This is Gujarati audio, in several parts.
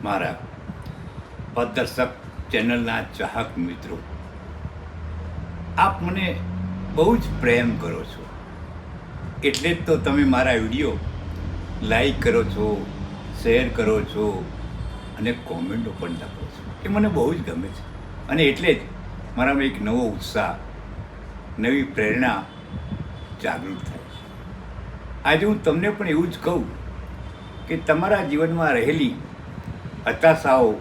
મારા પદદર્શક ચેનલના ચાહક મિત્રો, આપ મને બહુ જ પ્રેમ કરો છો, એટલે જ તો તમે મારા વિડીયો લાઈક કરો છો, શેર કરો છો અને કોમેન્ટો પણ લખો છો. એ મને બહુ જ ગમે છે અને એટલે જ મારામાં એક નવો ઉત્સાહ, નવી પ્રેરણા જાગૃત થાય છે. આજે હું તમને પણ એવું જ કહું કે તમારા જીવનમાં રહેલી હતાશાઓ,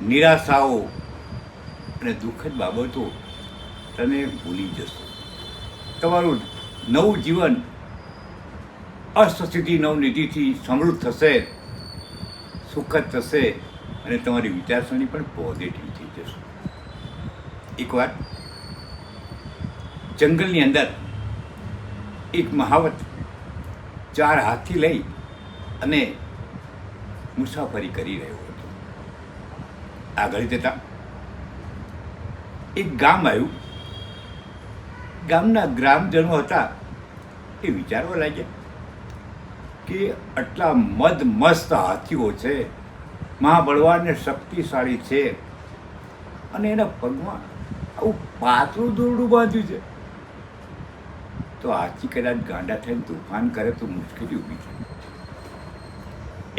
નિરાશાઓ અને દુઃખદ બાબતો તમે ભૂલી જશો. તમારું નવું જીવન અષ્ટસિદ્ધિ નવનિધિથી સમૃદ્ધ થશે, સુખદ થશે અને તમારી વિચારસરણી પણ પોઝિટિવ થઈ જશે. એકવાર જંગલની અંદર એક મહાવત 4 હાથી લઈ અને મુસાફરી કરી રહ્યો હતો. આગળ જતા એક ગામ આવ્યું. ગામના ગ્રામજનો હતા એ વિચારવા લાગ્યા કે આટલા મસ્ત હાથીઓ છે, મહાબળવાન ને શક્તિશાળી છે, અને એના પગમાં આવું પાતળું દોરડું બાંધ્યું છે, તો હાથી કદાચ ગાંડા થઈને તોફાન કરે તો મુશ્કેલી ઊભી થાય.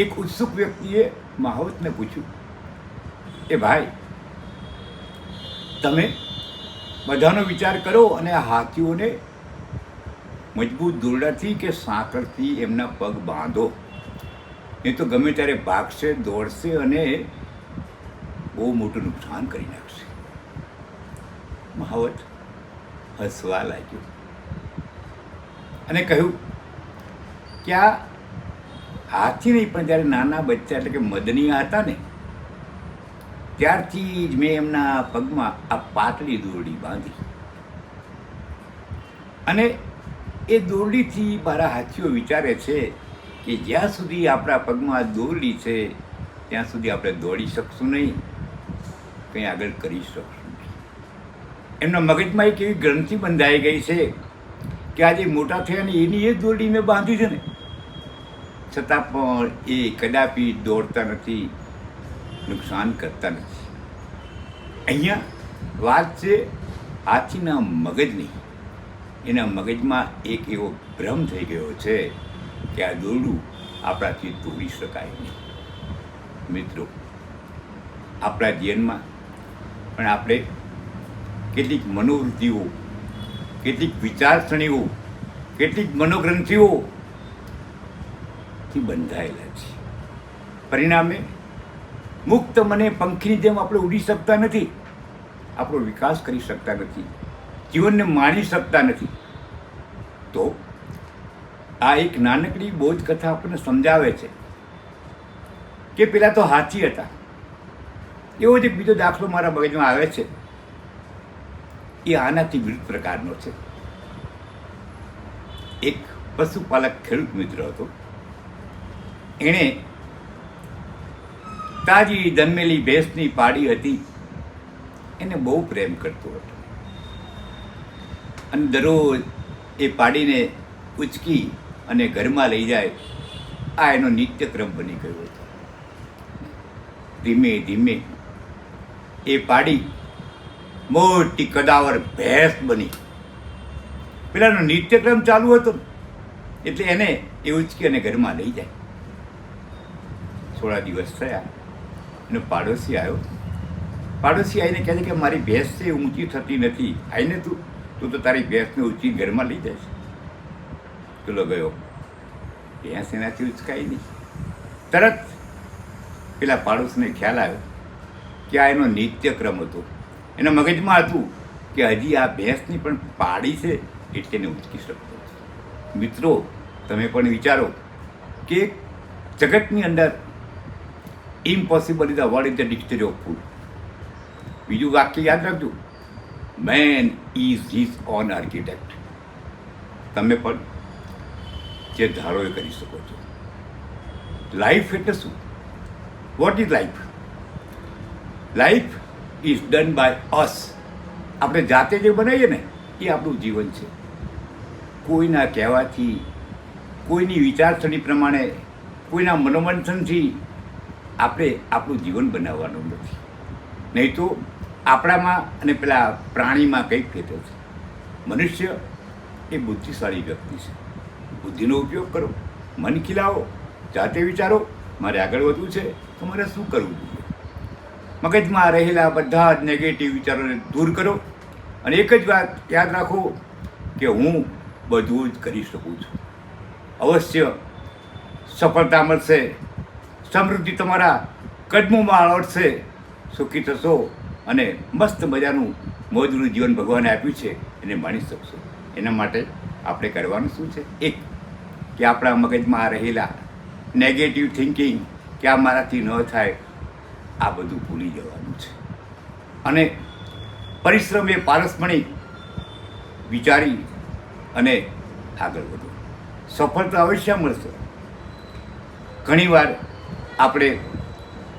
એક ઉત્સુક વ્યક્તિએ મહાવતને પૂછ્યું, એ ભાઈ, તમે બધાનો વિચાર કરો અને આ હાથીઓને મજબૂત દોરડાથી કે સાંકળથી એમના પગ બાંધો, નહીં તો ગમે ત્યારે ભાગશે, દોડશે અને બહુ મોટું નુકસાન કરી નાખશે. મહાવત હસવા લાગ્યો અને કહ્યું કે આ હાથી નહીં, પણ જ્યારે નાના બચ્ચા એટલે કે મદનિયા હતા ને, ત્યારથી જ મેં એમના પગમાં આ પાતળી દોરડી બાંધી, અને એ દોરડીથી મારા હાથીઓ વિચારે છે કે જ્યાં સુધી આપણા પગમાં દોરડી છે ત્યાં સુધી આપણે દોડી શકશું નહીં, કંઈ આગળ કરી શકશું નહીં. એમના મગજમાં એક એવી ગ્રંથિ બંધાઈ ગઈ છે કે આજે મોટા થયા ને એની એ દોરડી મેં બાંધી છે ને, છતાં પણ એ કદાપી દોડતા નથી, નુકસાન કરતા નથી. અહીંયા વાત છે હાથીના મગજની. એના મગજમાં એક એવો ભ્રમ થઈ ગયો છે કે આ દોરડું આપણાથી તોડી શકાય નહીં. મિત્રો, આપણા જીવનમાં પણ આપણે કેટલીક મનોવૃત્તિઓ, કેટલીક વિચારસરણીઓ, કેટલીક મનોગ્રંથિઓથી બંધાયેલા છે. પરિણામે મુક્ત મને પંખીની જેમ આપણે ઉડી શકતા નથી, આપણો વિકાસ કરી શકતા નથી, જીવનને માણી શકતા નથી. તો આ એક નાનકડી બોધકથા આપણને સમજાવે છે કે પેલા તો હાથી હતા. એવો જ એક બીજો દાખલો મારા મગજમાં આવે છે. એ આનાથી વિરુદ્ધ પ્રકારનો છે. એક પશુપાલક ખેડૂત મિત્ર હતો. એણે તાજી જન્મેલી ભેંસની પાડી હતી, એને બહુ પ્રેમ કરતો હતો અને દરરોજ એ પાડીને ઉચકી અને ઘરમાં લઈ જાય, આ એનો નિત્યક્રમ બની ગયો હતો. ધીમે ધીમે એ પાડી મોટી કદાવર ભેંસ બની. પેલાનો નિત્યક્રમ ચાલુ હતો એટલે એને એ ઉચકી અને ઘરમાં લઈ જાય. થોડા દિવસ થયા અને પાડોશી આવ્યો. પાડોશી આવીને કહે છે કે મારી ભેંસ છે ઊંચી થતી નથી, આવીને તું તો તારી ભેંસને ઊંચી ઘરમાં લઈ જાય છે. પેલો ગયો, ભેંસ એનાથી ઉચકાઈ નહીં. તરત પેલા પાડોશને ખ્યાલ આવ્યો કે આ એનો નિત્યક્રમ હતો. એના મગજમાં હતું કે હજી આ ભેંસની પણ પાડી છે એટલે એને ઉચકી શકતો. મિત્રો, તમે પણ વિચારો કે જગતની અંદર impossible is a word in the dictionary of food. બીજું વાક્ય યાદ રાખજો, main is his own architect. તમે પણ જે ધારો એ કરી શકો છો. લાઈફ એટલે શું? What is life? Life is done by us. આપણે જાતે જે બનાવીએ ને એ આપણું જીવન છે. કોઈના કહેવાથી, કોઈની વિચારસરણી પ્રમાણે, કોઈના મનોમંથનથી આપણે આપણું જીવન બનાવવાનું નથી. નહીં તો આપણામાં અને પેલા પ્રાણીમાં કંઈક ભેદ છે. મનુષ્ય એ બુદ્ધિશાળી વ્યક્તિ છે. બુદ્ધિનો ઉપયોગ કરો, મન ખીલાવો, જાતે વિચારો, મારે આગળ વધવું છે તો મારે શું કરવું જોઈએ. મગજમાં રહેલા બધા જ નેગેટિવ વિચારોને દૂર કરો અને એક જ વાત યાદ રાખો કે હું બધું જ કરી શકું છું. અવશ્ય સફળતા મળશે, સમૃદ્ધિ તમારા કદમોમાં અડશે, સુખી થશો અને મસ્ત મજાનું મોજનું જીવન ભગવાને આપ્યું છે એને માણી શકશો. એના માટે આપણે કરવાનું શું છે? એક, કે આપણા મગજમાં રહેલા નેગેટિવ થિંકિંગ કે આ મારાથી ન થાય, આ બધું ભૂલી જવાનું છે અને પરિશ્રમ એ પારસમણી વિચારી અને આગળ વધો. સફળતા અવશ્ય મળશે. ઘણીવાર આપણે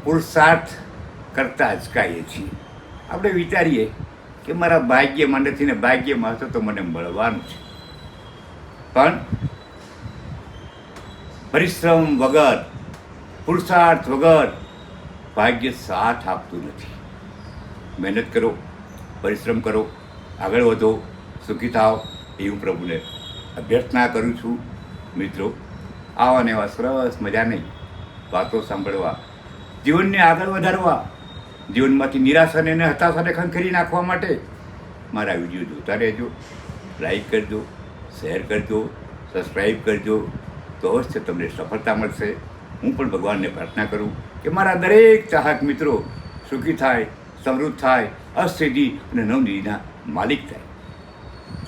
પુરુષાર્થ કરતા અચકાઈએ છીએ. આપણે વિચારીએ કે મારા ભાગ્યમાં નથી ને ભાગ્યમાં હશે તો મને મળવાનું છે, પણ પરિશ્રમ વગર, પુરુષાર્થ વગર ભાગ્ય સાથ આપતું નથી. મહેનત કરો, પરિશ્રમ કરો, આગળ વધો, સુખી થાઓ એ હું પ્રભુને અભ્યર્થના કરું છું. મિત્રો, આવા ને એવા સરસ મજાની વાતો સાંભળવા, જીવનને આગળ વધારવા, જીવનમાંથી નિરાશાને અને હતાશાને ખંખેરી નાખવા માટે મારા વિડીયો જોતા રહેજો. લાઈક કરજો, શેર કરજો, સબસ્ક્રાઈબ કરજો, તો અવશ્ય તમને સફળતા મળશે. હું પણ ભગવાનને પ્રાર્થના કરું કે મારા દરેક ચાહક મિત્રો સુખી થાય, સમૃદ્ધ થાય, અસિદ્ધિ અને નવનિધિના માલિક થાય.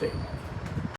જય